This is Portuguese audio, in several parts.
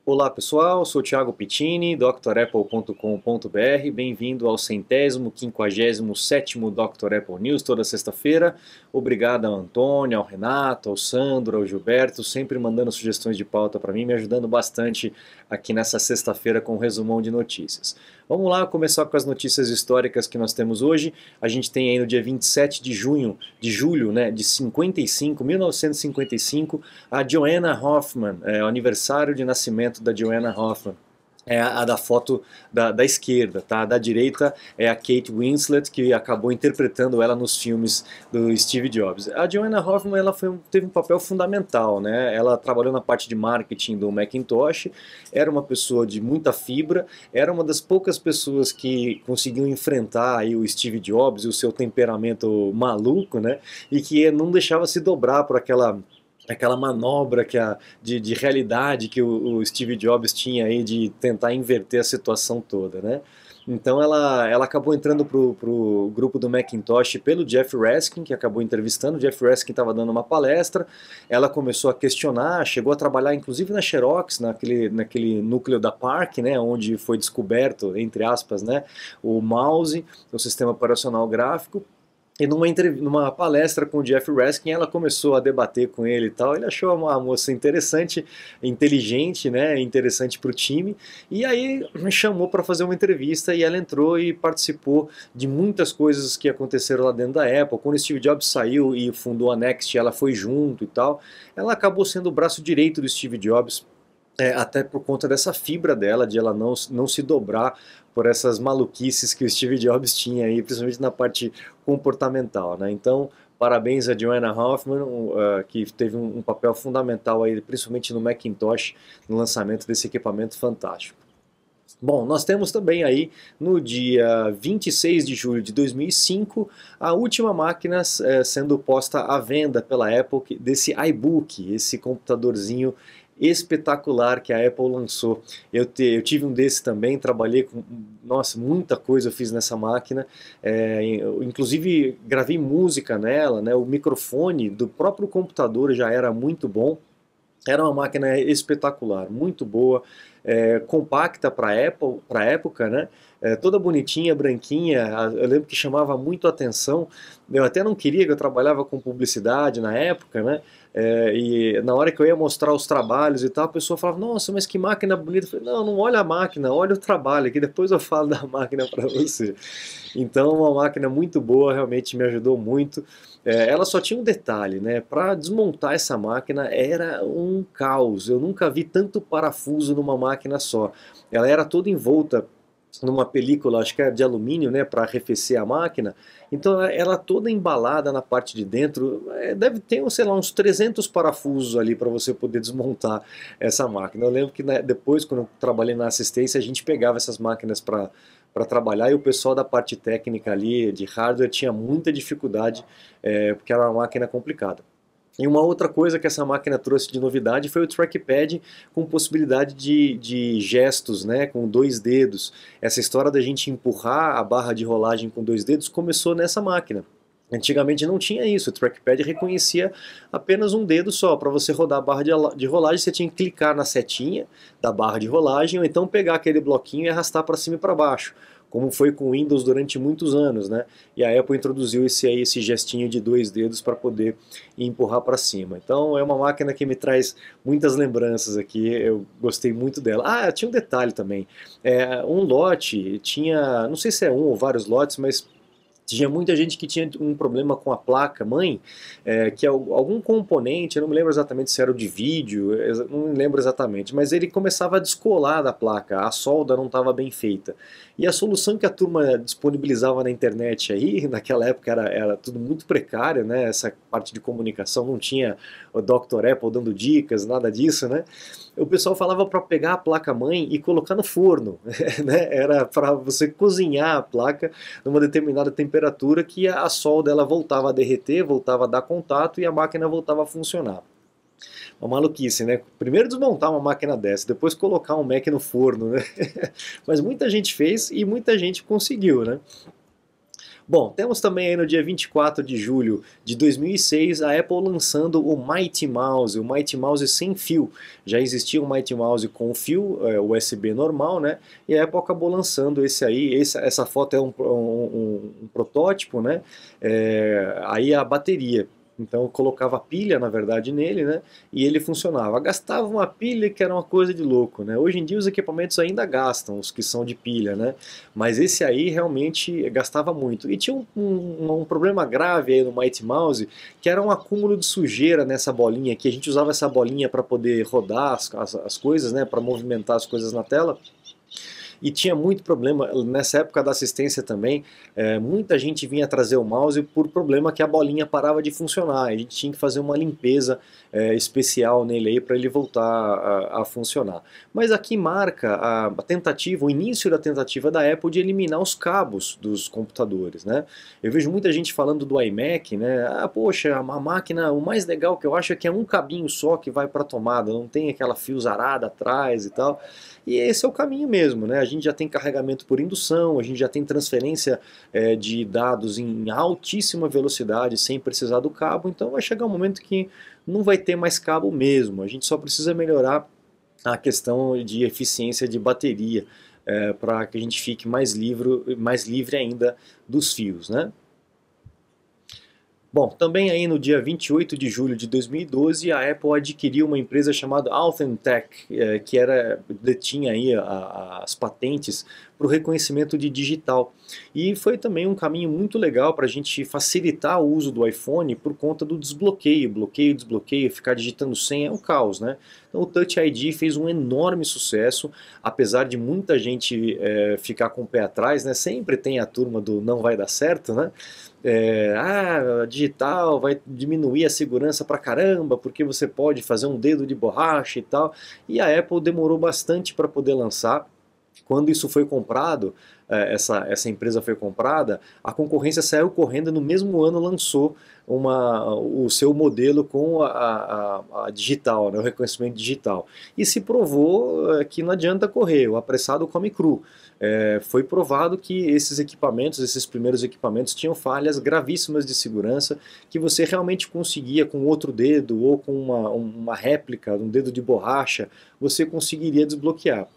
Olá pessoal, sou Thiago Pittini, drapple.com.br. Bem-vindo ao 157º Dr. Apple News toda sexta-feira. Obrigado ao Antônio, ao Renato, ao Sandro, ao Gilberto, sempre mandando sugestões de pauta para mim, me ajudando bastante aqui nessa sexta-feira com um resumão de notícias. Vamos lá começar com as notícias históricas que nós temos hoje. A gente tem aí no dia 27 de julho, né, de 1955, a Joanna Hoffman, o aniversário de nascimento da Joanna Hoffman. É a da foto da esquerda, tá? Da direita é a Kate Winslet, que acabou interpretando ela nos filmes do Steve Jobs. A Joanna Hoffman ela teve um papel fundamental, né? Ela trabalhou na parte de marketing do Macintosh, era uma pessoa de muita fibra, era uma das poucas pessoas que conseguiam enfrentar aí o Steve Jobs e o seu temperamento maluco, né? E que não deixava se dobrar por aquela manobra de realidade que o Steve Jobs tinha aí de tentar inverter a situação toda, né? Então ela acabou entrando pro grupo do Macintosh pelo Jeff Raskin, que acabou entrevistando. O Jeff Raskin estava dando uma palestra, ela começou a questionar, chegou a trabalhar inclusive na Xerox, naquele núcleo da PARC, né, onde foi descoberto, entre aspas, né, o mouse, o sistema operacional gráfico. E numa palestra com o Jeff Raskin, ela começou a debater com ele e tal. Ele achou uma moça interessante, inteligente, né, interessante para o time. E aí me chamou para fazer uma entrevista e ela entrou e participou de muitas coisas que aconteceram lá dentro da Apple. Quando o Steve Jobs saiu e fundou a Next, ela foi junto e tal. Ela acabou sendo o braço direito do Steve Jobs. Até por conta dessa fibra dela, de ela não se dobrar por essas maluquices que o Steve Jobs tinha aí, principalmente na parte comportamental, né? Então, parabéns a Joanna Hoffman, que teve um papel fundamental aí, principalmente no Macintosh, no lançamento desse equipamento fantástico. Bom, nós temos também aí no dia 26 de julho de 2005 a última máquina sendo posta à venda pela Apple desse iBook, esse computadorzinho espetacular que a Apple lançou. Eu tive um desse também, trabalhei com, nossa, muita coisa eu fiz nessa máquina, inclusive gravei música nela, né? O microfone do próprio computador já era muito bom. Era uma máquina espetacular, muito boa, compacta para a época, né? Toda bonitinha, branquinha. Eu lembro que chamava muito a atenção. Eu até não queria, que eu trabalhava com publicidade na época, né? E na hora que eu ia mostrar os trabalhos e tal, a pessoa falava: Nossa, mas que máquina bonita. Eu falei: Não, não olha a máquina, olha o trabalho, que depois eu falo da máquina para você. Então, uma máquina muito boa, realmente me ajudou muito. Ela só tinha um detalhe, né? Para desmontar essa máquina era um caos. Eu nunca vi tanto parafuso numa máquina só. Ela era toda envolta numa película, acho que é de alumínio, né, para arrefecer a máquina. Então ela toda embalada na parte de dentro, deve ter, sei lá, uns 300 parafusos ali para você poder desmontar essa máquina. Eu lembro que, né, depois, quando eu trabalhei na assistência, a gente pegava essas máquinas para trabalhar e o pessoal da parte técnica ali, de hardware, tinha muita dificuldade, porque era uma máquina complicada. E uma outra coisa que essa máquina trouxe de novidade foi o trackpad com possibilidade de gestos, né, com 2 dedos. Essa história da gente empurrar a barra de rolagem com 2 dedos começou nessa máquina. Antigamente não tinha isso, o trackpad reconhecia apenas um dedo só. Para você rodar a barra de rolagem, você tinha que clicar na setinha da barra de rolagem ou então pegar aquele bloquinho e arrastar para cima e para baixo, como foi com o Windows durante muitos anos, né? E a Apple introduziu esse gestinho de 2 dedos para poder empurrar para cima. Então é uma máquina que me traz muitas lembranças aqui, eu gostei muito dela. Ah, tinha um detalhe também, um lote tinha, não sei se é um ou vários lotes, mas tinha muita gente que tinha um problema com a placa mãe, que algum componente, eu não me lembro exatamente se era o de vídeo, não me lembro exatamente, mas ele começava a descolar da placa, a solda não estava bem feita. E a solução que a turma disponibilizava na internet aí, naquela época era tudo muito precário, né? Essa parte de comunicação não tinha o Dr. Apple dando dicas, nada disso, né? O pessoal falava para pegar a placa-mãe e colocar no forno, né? Era para você cozinhar a placa numa determinada temperatura que a solda ela voltava a derreter, voltava a dar contato e a máquina voltava a funcionar. Uma maluquice, né? Primeiro desmontar uma máquina dessa, depois colocar um Mac no forno, né? Mas muita gente fez e muita gente conseguiu, né? Bom, temos também aí no dia 24 de julho de 2006 a Apple lançando o Mighty Mouse sem fio. Já existia o Mighty Mouse com fio USB normal, né? E a Apple acabou lançando esse aí. Essa foto é um protótipo, né? Aí a bateria. Então eu colocava pilha, na verdade, nele, né? E ele funcionava. Gastava uma pilha que era uma coisa de louco, né? Hoje em dia os equipamentos ainda gastam, os que são de pilha, né? Mas esse aí realmente gastava muito. E tinha um problema grave aí no Mighty Mouse, que era um acúmulo de sujeira nessa bolinha aqui. A gente usava essa bolinha para poder rodar as coisas, né? Para movimentar as coisas na tela. E tinha muito problema, nessa época da assistência também, muita gente vinha trazer o mouse por problema que a bolinha parava de funcionar. A gente tinha que fazer uma limpeza especial nele aí para ele voltar a funcionar. Mas aqui marca a tentativa, o início da tentativa da Apple de eliminar os cabos dos computadores, né? Eu vejo muita gente falando do iMac, né? Ah, poxa, a máquina, o mais legal que eu acho é que é um cabinho só que vai para a tomada, não tem aquela fiozarada atrás e tal. E esse é o caminho mesmo, né? A gente já tem carregamento por indução, a gente já tem transferência de dados em altíssima velocidade sem precisar do cabo, então vai chegar um momento que não vai ter mais cabo mesmo, a gente só precisa melhorar a questão de eficiência de bateria para que a gente fique mais livre ainda dos fios, né? Bom, também aí no dia 28 de julho de 2012, a Apple adquiriu uma empresa chamada Authentech, que detinha aí as patentes para o reconhecimento de digital. E foi também um caminho muito legal para a gente facilitar o uso do iPhone por conta do desbloqueio, bloqueio, desbloqueio, ficar digitando senha é um caos, né? Então o Touch ID fez um enorme sucesso, apesar de muita gente ficar com o pé atrás, né? Sempre tem a turma do não vai dar certo, né? Digital vai diminuir a segurança pra caramba, porque você pode fazer um dedo de borracha e tal. E a Apple demorou bastante para poder lançar. Quando isso foi comprado, essa empresa foi comprada, a concorrência saiu correndo, no mesmo ano lançou o seu modelo com a digital, né, o reconhecimento digital. E se provou que não adianta correr, o apressado come cru. Foi provado que esses equipamentos, esses primeiros equipamentos, tinham falhas gravíssimas de segurança, que você realmente conseguia com outro dedo ou com uma réplica, um dedo de borracha, você conseguiria desbloquear.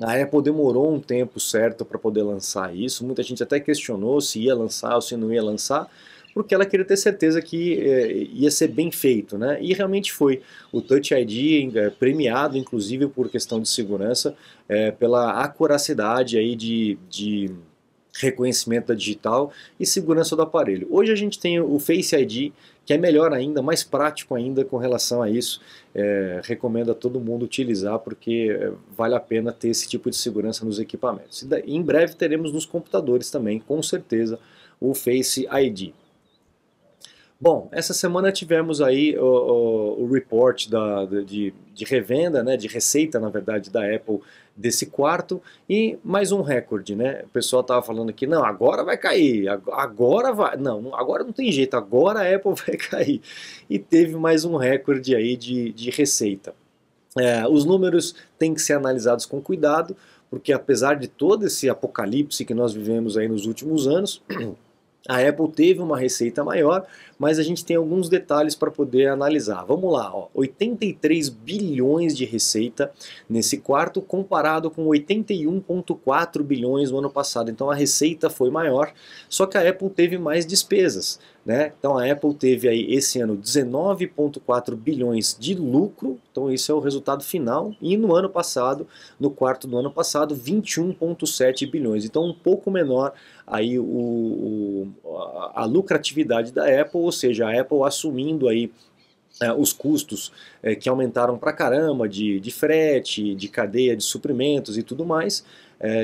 A Apple demorou um tempo certo para poder lançar isso, muita gente até questionou se ia lançar ou se não ia lançar, porque ela queria ter certeza que ia ser bem feito, né? E realmente foi. O Touch ID premiado, inclusive por questão de segurança, pela acuracidade aí de reconhecimento da digital e segurança do aparelho. Hoje a gente tem o Face ID, que é melhor ainda, mais prático ainda com relação a isso. Recomendo a todo mundo utilizar, porque vale a pena ter esse tipo de segurança nos equipamentos. E em breve teremos nos computadores também, com certeza, o Face ID. Bom, essa semana tivemos aí o report de revenda, né, de receita, na verdade, da Apple desse quarto e mais um recorde, né? O pessoal estava falando aqui, não, agora vai cair, agora vai, não, agora não tem jeito, agora a Apple vai cair. E teve mais um recorde aí de receita. Os números têm que ser analisados com cuidado, porque apesar de todo esse apocalipse que nós vivemos aí nos últimos anos, a Apple teve uma receita maior, mas a gente tem alguns detalhes para poder analisar. Vamos lá, ó, 83 bilhões de receita nesse quarto, comparado com 81,4 bilhões no ano passado. Então a receita foi maior, só que a Apple teve mais despesas, né? Então a Apple teve aí esse ano 19,4 bilhões de lucro, então esse é o resultado final, e no ano passado, no quarto do ano passado, 21,7 bilhões. Então um pouco menor aí a lucratividade da Apple, ou seja, a Apple assumindo aí os custos que aumentaram pra caramba de frete, de cadeia de suprimentos e tudo mais,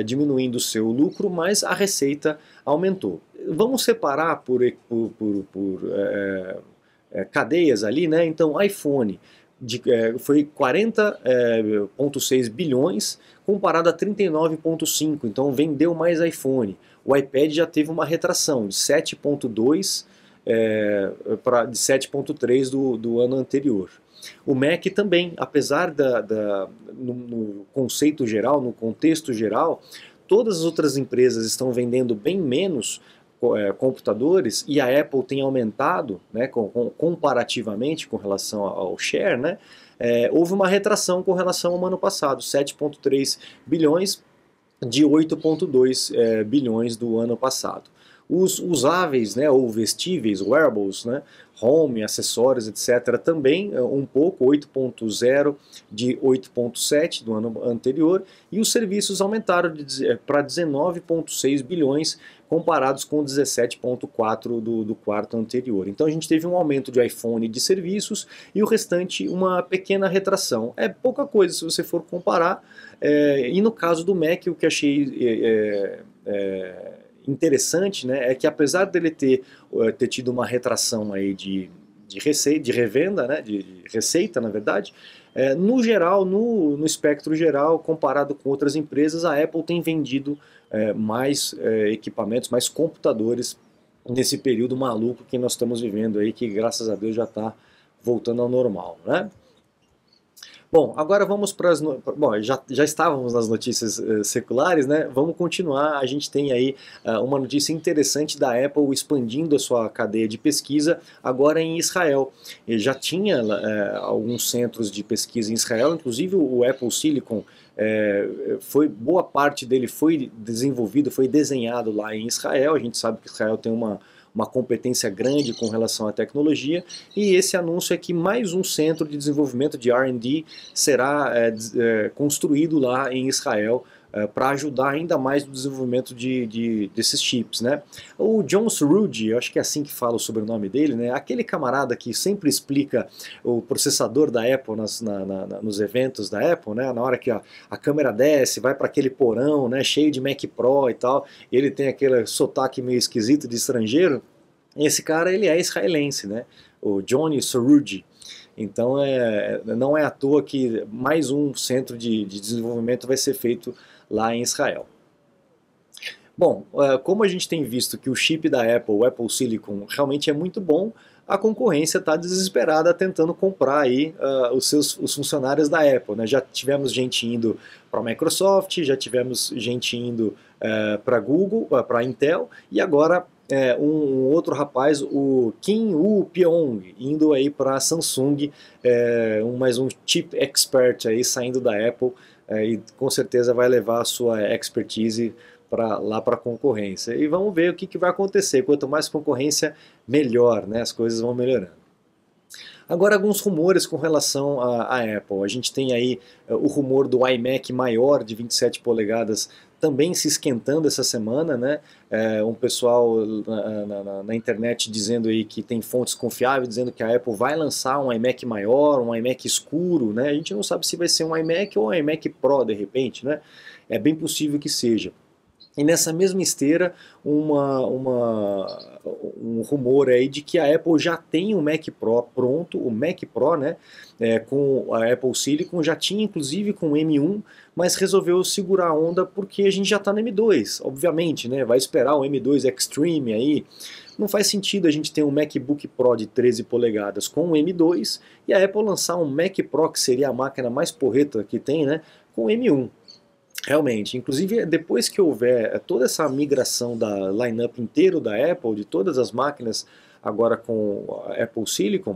diminuindo o seu lucro, mas a receita aumentou. Vamos separar por cadeias ali, né? Então, iPhone foi 40,6 bilhões comparado a 39,5, então vendeu mais iPhone. O iPad já teve uma retração de 7,2 de 7,3 do ano anterior. O Mac também, apesar no conceito geral, no contexto geral, todas as outras empresas estão vendendo bem menos, computadores, e a Apple tem aumentado, né, comparativamente com relação ao share, né, houve uma retração com relação ao ano passado, 7,3 bilhões de 8,2 bilhões do ano passado. Os usáveis, né, ou vestíveis, wearables, né, home, acessórios, etc., também um pouco, 8,0 de 8,7 do ano anterior, e os serviços aumentaram para 19,6 bilhões, comparados com 17,4 do quarto anterior. Então a gente teve um aumento de iPhone de serviços e o restante uma pequena retração. É pouca coisa se você for comparar, e no caso do Mac, o que achei interessante, né, é que apesar dele ter tido uma retração aí de receita, de revenda, né, de receita, na verdade, no geral, no espectro geral, comparado com outras empresas, a Apple tem vendido mais equipamentos, mais computadores nesse período maluco que nós estamos vivendo aí, que graças a Deus já está voltando ao normal, né? Bom, agora vamos para as... Bom, já estávamos nas notícias seculares, né? Vamos continuar. A gente tem aí uma notícia interessante da Apple expandindo a sua cadeia de pesquisa agora em Israel. Ele já tinha alguns centros de pesquisa em Israel, inclusive o Apple Silicon, boa parte dele foi desenvolvido, foi desenhado lá em Israel. A gente sabe que Israel tem uma competência grande com relação à tecnologia, e esse anúncio é que mais um centro de desenvolvimento de R&D será construído lá em Israel para ajudar ainda mais no desenvolvimento desses chips, né? O John Suruji, eu acho que é assim que fala o sobrenome dele, né? Aquele camarada que sempre explica o processador da Apple nos eventos da Apple, né? Na hora que a câmera desce, vai para aquele porão, né? Cheio de Mac Pro e tal, e ele tem aquele sotaque meio esquisito de estrangeiro. Esse cara, ele é israelense, né? O Johnny Suruji. Então não é à toa que mais um centro de desenvolvimento vai ser feito lá em Israel. Bom, como a gente tem visto que o chip da Apple, o Apple Silicon, realmente é muito bom, a concorrência está desesperada tentando comprar aí os funcionários da Apple, né? Já tivemos gente indo para a Microsoft, já tivemos gente indo para a Google, para a Intel, e agora um outro rapaz, o Kim Woo-pyong, indo aí para a Samsung, mais um chip expert aí saindo da Apple, e com certeza vai levar a sua expertise lá para a concorrência. E vamos ver o que vai acontecer. Quanto mais concorrência, melhor, né? As coisas vão melhorando. Agora, alguns rumores com relação à Apple. A gente tem aí o rumor do iMac maior de 27 polegadas também se esquentando essa semana, né? Um pessoal na internet dizendo aí que tem fontes confiáveis, dizendo que a Apple vai lançar um iMac maior, um iMac escuro, né? A gente não sabe se vai ser um iMac ou um iMac Pro de repente, né? É bem possível que seja. E nessa mesma esteira, um rumor aí de que a Apple já tem o Mac Pro pronto, o Mac Pro, né, com a Apple Silicon, já tinha inclusive com o M1, mas resolveu segurar a onda porque a gente já está no M2, obviamente, né, vai esperar o M2 Extreme aí. Não faz sentido a gente ter um MacBook Pro de 13 polegadas com o M2 e a Apple lançar um Mac Pro, que seria a máquina mais porreta que tem, né, com o M1. Realmente, inclusive depois que houver toda essa migração da lineup inteiro da Apple, de todas as máquinas agora com a Apple Silicon,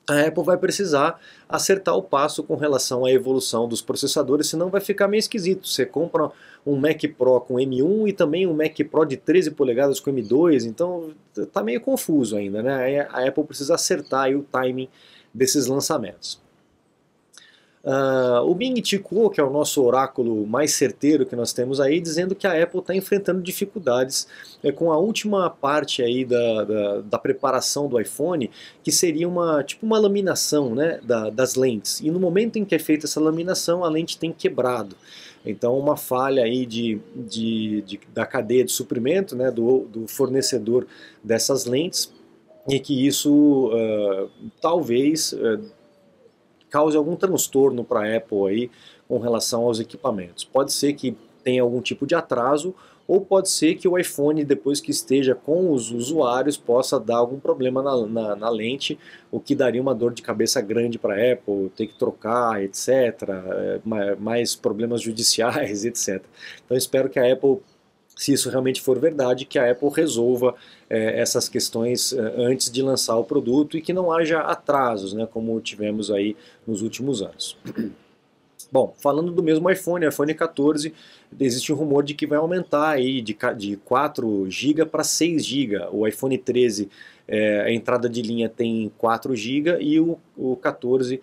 a Apple vai precisar acertar o passo com relação à evolução dos processadores, senão vai ficar meio esquisito. Você compra um Mac Pro com M1 e também um Mac Pro de 13 polegadas com M2, então tá meio confuso ainda, né? A Apple precisa acertar aí o timing desses lançamentos. O Ming Chi Kuo, que é o nosso oráculo mais certeiro que nós temos aí, dizendo que a Apple está enfrentando dificuldades com a última parte aí da preparação do iPhone, que seria tipo uma laminação, né, das lentes. E no momento em que é feita essa laminação, a lente tem quebrado. Então uma falha aí da cadeia de suprimento, né, do fornecedor dessas lentes, e que isso talvez cause algum transtorno para a Apple aí com relação aos equipamentos. Pode ser que tenha algum tipo de atraso, ou pode ser que o iPhone, depois que esteja com os usuários, possa dar algum problema na lente, o que daria uma dor de cabeça grande para a Apple, ter que trocar, etc., mais problemas judiciais, etc. Então espero que a Apple se isso realmente for verdade, que a Apple resolva essas questões antes de lançar o produto e que não haja atrasos, né, como tivemos aí nos últimos anos. Bom, falando do mesmo iPhone 14, existe um rumor de que vai aumentar aí de 4 GB para 6 GB. O iPhone 13, a entrada de linha tem 4 GB e o 14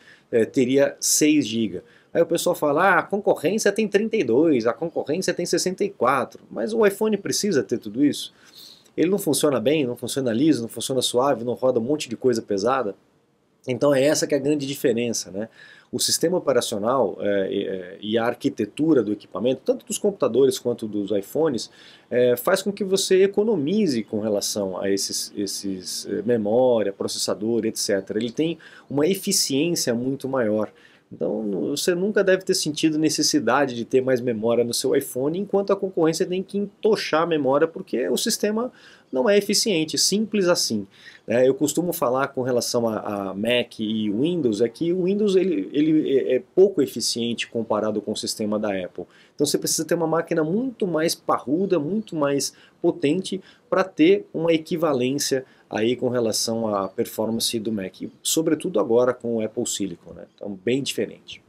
teria 6 GB. Aí o pessoal fala, a concorrência tem 32, a concorrência tem 64, mas o iPhone precisa ter tudo isso? Ele não funciona bem, não funciona liso, não funciona suave, não roda um monte de coisa pesada? Então é essa que é a grande diferença, né? O sistema operacional e a arquitetura do equipamento, tanto dos computadores quanto dos iPhones, faz com que você economize com relação a esses memória, processador, etc. Ele tem uma eficiência muito maior. Então você nunca deve ter sentido necessidade de ter mais memória no seu iPhone, enquanto a concorrência tem que entochar a memória porque o sistema não é eficiente, simples assim. Eu costumo falar com relação a Mac e Windows, é que o Windows ele é pouco eficiente comparado com o sistema da Apple. Então você precisa ter uma máquina muito mais parruda, muito mais potente para ter uma equivalência aí com relação à performance do Mac, sobretudo agora com o Apple Silicon, né? Então bem diferente.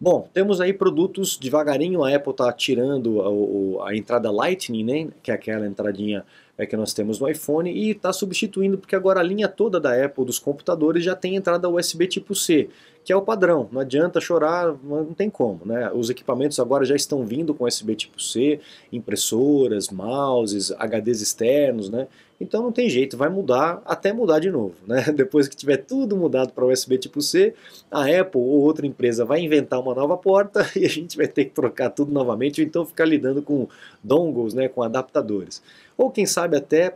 Bom, temos aí produtos, devagarinho a Apple está tirando a entrada Lightning, né, que é aquela entradinha que nós temos no iPhone, e está substituindo, porque agora a linha toda da Apple dos computadores já tem entrada USB tipo C, que é o padrão, não adianta chorar, não tem como, né? Os equipamentos agora já estão vindo com USB tipo C, impressoras, mouses, HDs externos, né? Então não tem jeito, vai mudar até mudar de novo, né? Depois que tiver tudo mudado para USB tipo C, a Apple ou outra empresa vai inventar uma nova porta e a gente vai ter que trocar tudo novamente, ou então ficar lidando com dongles, né, com adaptadores. Ou quem sabe até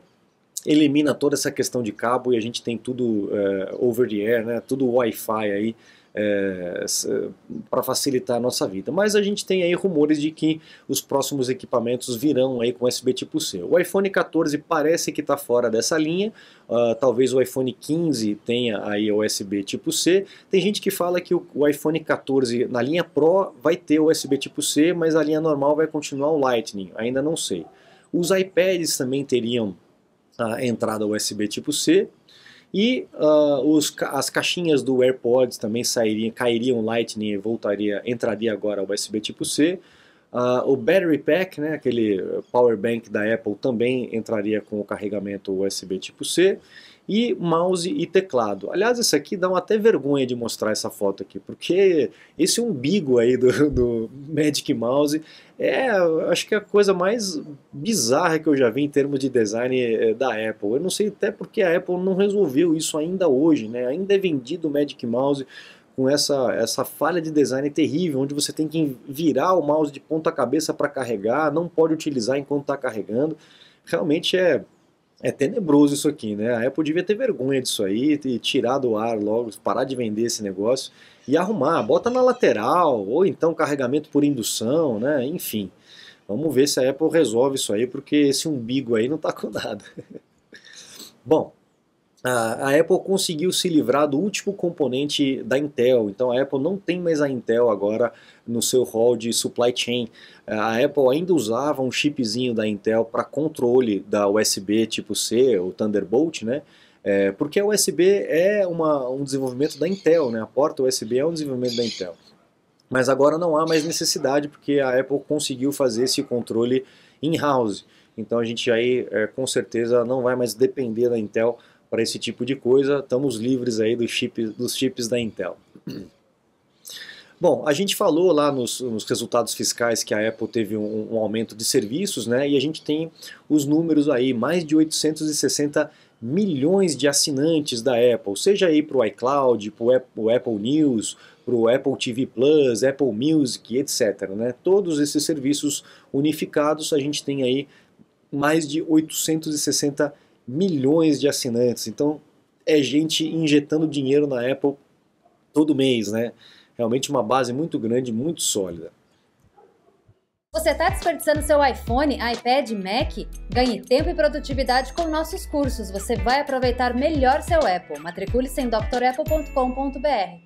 elimina toda essa questão de cabo e a gente tem tudo over the air, né, tudo Wi-Fi aí, para facilitar a nossa vida. Mas a gente tem aí rumores de que os próximos equipamentos virão aí com USB tipo C. O iPhone 14 parece que está fora dessa linha, talvez o iPhone 15 tenha aí USB tipo C. Tem gente que fala que o iPhone 14 na linha Pro vai ter USB tipo C, mas a linha normal vai continuar o Lightning, ainda não sei. Os iPads também teriam a entrada USB tipo C. E as caixinhas do AirPods também cairiam Lightning e entraria agora o USB tipo C. O Battery Pack, né, aquele Power Bank da Apple, também entraria com o carregamento USB tipo C. E mouse e teclado. Aliás, isso aqui dá até vergonha de mostrar essa foto aqui, porque esse umbigo aí do Magic Mouse acho que é a coisa mais bizarra que eu já vi em termos de design da Apple. Eu não sei até porque a Apple não resolveu isso ainda hoje, né? Ainda é vendido o Magic Mouse com essa falha de design terrível, onde você tem que virar o mouse de ponta cabeça para carregar, não pode utilizar enquanto está carregando. Realmente é tenebroso isso aqui, né? A Apple devia ter vergonha disso aí, e tirar do ar logo, parar de vender esse negócio e arrumar, bota na lateral, ou então carregamento por indução, né? Enfim, vamos ver se a Apple resolve isso aí, porque esse umbigo aí não tá com nada. Bom, a Apple conseguiu se livrar do último componente da Intel, então a Apple não tem mais a Intel agora no seu hall de supply chain. A Apple ainda usava um chipzinho da Intel para controle da USB tipo C, ou Thunderbolt, né? Porque a USB é um desenvolvimento da Intel, né? A porta USB é um desenvolvimento da Intel. Mas agora não há mais necessidade, porque a Apple conseguiu fazer esse controle in-house. Então a gente aí com certeza não vai mais depender da Intel para esse tipo de coisa, estamos livres aí dos chips da Intel. Bom, a gente falou lá nos resultados fiscais que a Apple teve um aumento de serviços, né? E a gente tem os números aí, mais de 860 milhões de assinantes da Apple, seja aí para o iCloud, para o Apple News, para o Apple TV Plus, Apple Music, etc. Né? Todos esses serviços unificados, a gente tem aí mais de 860 milhões de assinantes. Então é gente injetando dinheiro na Apple todo mês, né? Realmente uma base muito grande, muito sólida. Você está desperdiçando seu iPhone, iPad, Mac? Ganhe tempo e produtividade com nossos cursos. Você vai aproveitar melhor seu Apple. Matricule-se em drapple.com.br.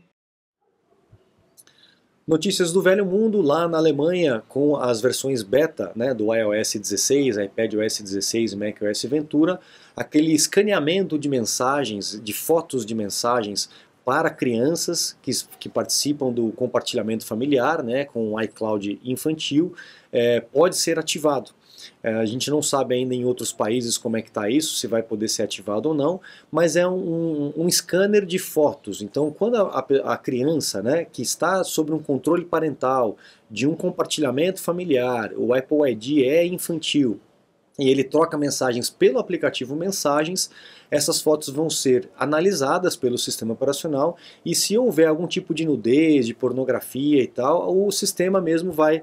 Notícias do velho mundo, lá na Alemanha, com as versões beta, né, do iOS 16, iPadOS 16 e macOS Ventura, aquele escaneamento de mensagens, de fotos de mensagens para crianças que participam do compartilhamento familiar, né, com o iCloud infantil, pode ser ativado. A gente não sabe ainda em outros países como é que está isso, se vai poder ser ativado ou não, mas é um scanner de fotos. Então, quando a criança, né, que está sob um controle parental de um compartilhamento familiar, o Apple ID é infantil, e ele troca mensagens pelo aplicativo Mensagens, essas fotos vão ser analisadas pelo sistema operacional e se houver algum tipo de nudez, de pornografia e tal, o sistema mesmo vai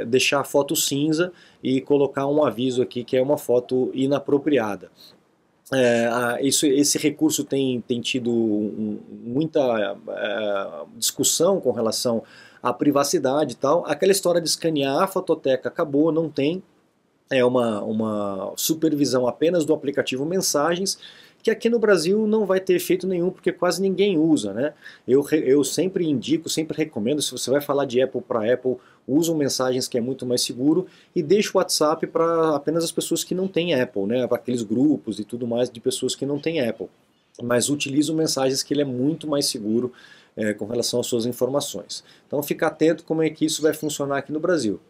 deixar a foto cinza e colocar um aviso aqui que é uma foto inapropriada. Esse recurso tem tido muita discussão com relação à privacidade e tal. Aquela história de escanear a fototeca acabou, não tem. É uma supervisão apenas do aplicativo Mensagens, que aqui no Brasil não vai ter efeito nenhum, porque quase ninguém usa, né? Eu sempre indico, sempre recomendo, se você vai falar de Apple para Apple, usa o Mensagens, que é muito mais seguro, e deixa o WhatsApp para apenas as pessoas que não têm Apple, né? Para aqueles grupos e tudo mais de pessoas que não têm Apple. Mas utiliza o Mensagens, que ele é muito mais seguro com relação às suas informações. Então fica atento como é que isso vai funcionar aqui no Brasil.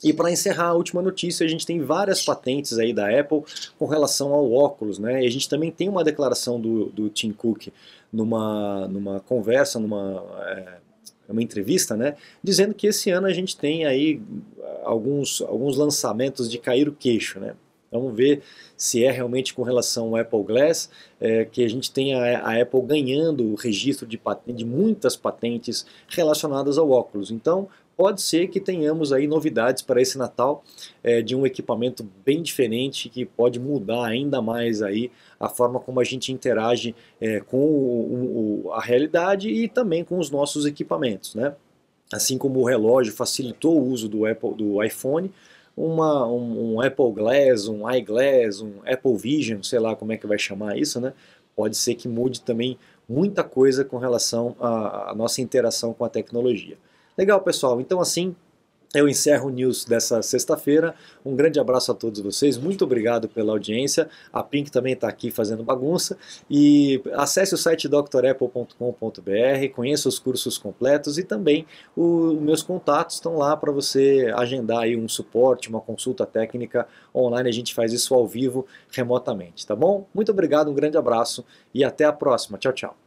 E para encerrar a última notícia, a gente tem várias patentes aí da Apple com relação ao óculos, né? E a gente também tem uma declaração do Tim Cook numa conversa, uma entrevista, né? Dizendo que esse ano a gente tem aí alguns lançamentos de cair o queixo, né? Vamos ver se é realmente com relação ao Apple Glass que a gente tem a Apple ganhando o registro de muitas patentes relacionadas ao óculos. Então, pode ser que tenhamos aí novidades para esse Natal de um equipamento bem diferente que pode mudar ainda mais aí a forma como a gente interage com a realidade e também com os nossos equipamentos, né? Assim como o relógio facilitou o uso do iPhone, um Apple Glass, um iGlass, um Apple Vision, sei lá como é que vai chamar isso, né? Pode ser que mude também muita coisa com relação à nossa interação com a tecnologia. Legal, pessoal. Então, assim, eu encerro o News dessa sexta-feira. Um grande abraço a todos vocês. Muito obrigado pela audiência. A Pink também está aqui fazendo bagunça. E acesse o site drapple.com.br, conheça os cursos completos e também os meus contatos estão lá para você agendar aí um suporte, uma consulta técnica online. A gente faz isso ao vivo, remotamente, tá bom? Muito obrigado, um grande abraço e até a próxima. Tchau, tchau.